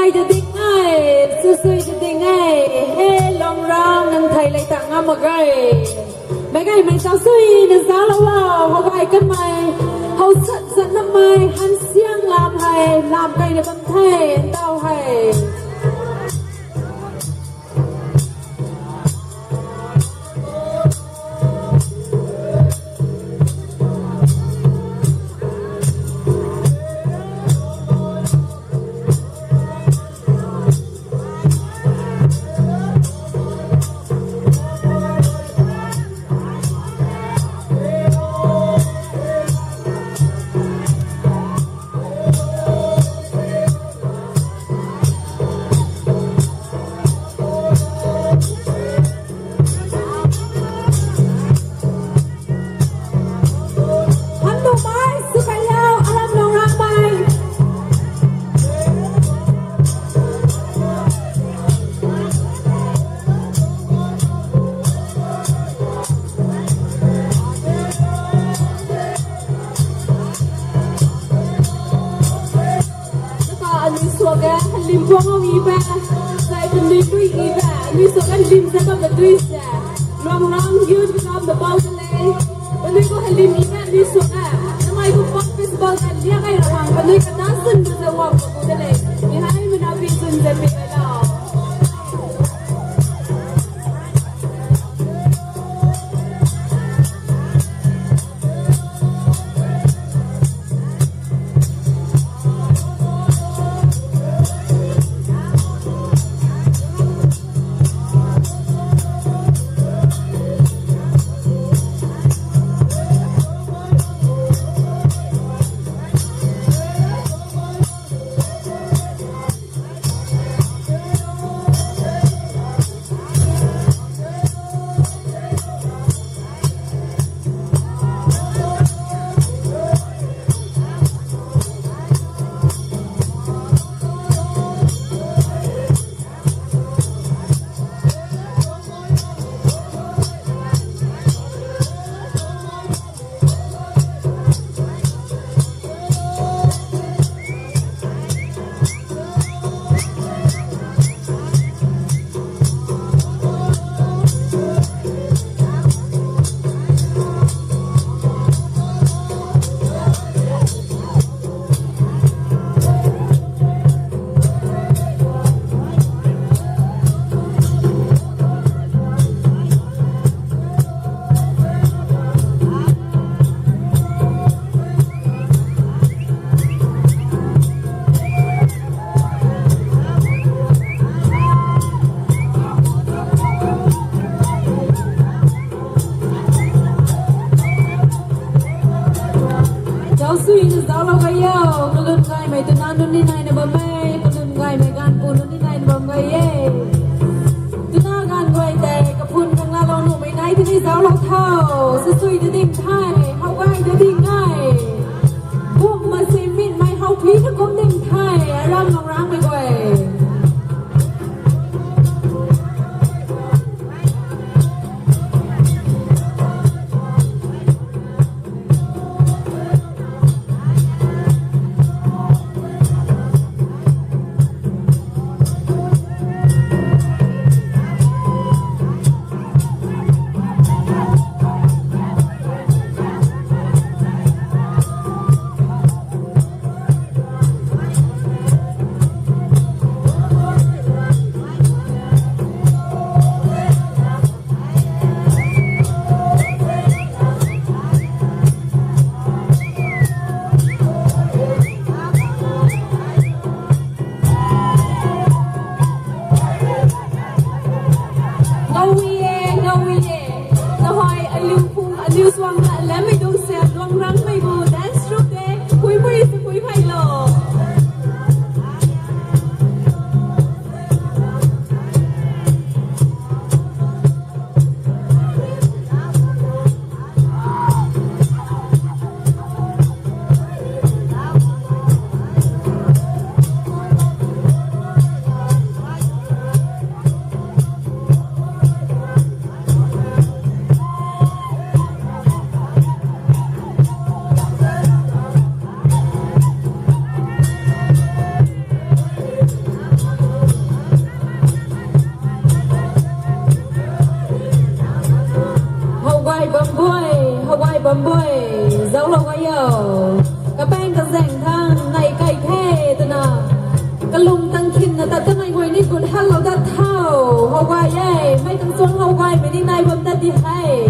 aiจะดิ้งไอ้สุยจะดิ้งไอ้เฮ้ลองร้องนังไทยเลยต่างงามมาไกลไม่ไกลไม่สาวสุยนังสาวละว่าเขาไกลกันไหมเขาสันน้ำไม้หันเสียงลามให้ลามไกลในบังไทยเต้าให้ลิมพวงเอาอีแบบใส่เป็นดีด้วยอีแบบมีส่วนกันลิมจะต้องเป็นด้วยแสลองร้องยืดกับเดอะบอลทะเลวันนี้ก็ให้ลิมอีแบบมีส่วนอ่ะทำไมกูฟังเฟซบุ๊กกันเรียกไอ้ระวังวันนี้ก็น่าสนจะว่างกับกูทะเลมีให้มันเอาวิสุนจะมีอะไรสุยจะสาวเราไปยาวกลุ่มไก่ไม่ตัวนั้นนู่นนี่นายในบ่แม่กลุ่มไก่ไม่การปูนู่นนี่นายในบ่ไก่เย่ตัวหน้าการไก่แต่กับพูนข้างหน้าเราหนุ่มไม่ไหนที่นี่สาวเราเท่าสุยจะดิ้งไทยเขาไก่จะดิ้งง่ายบุ้มมาซีมินไม่เขาพีถ้าก้มดิ้งไทยร่างลองร้างไปก่อย buôi Hawaii bầm buôi dấu lâu cái yêu cái bang cái rèn thang này cày thê từ nào cái lùng tăng kinh là ta tới ngày hồiនេះcũng hello ta thao Hawaii mấy thằng xuống Hawaii mấy đi này bầm ta đi hay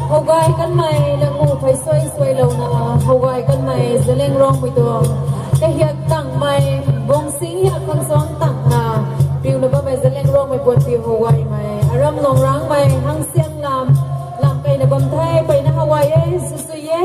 Hawaii kan mày là ngủ phải xoay lâu na Hawaii kan mày sẽ lên rong với tôi cái hiệp tặng mày bông xí hiệp con son tặng na điều nó bao mày sẽ lên rong với buồn phiêu Hawaii mày ARAM lòng ráng mày Hansiang Lam làm cây là bầm thay bay na Hawaii ấy su su ye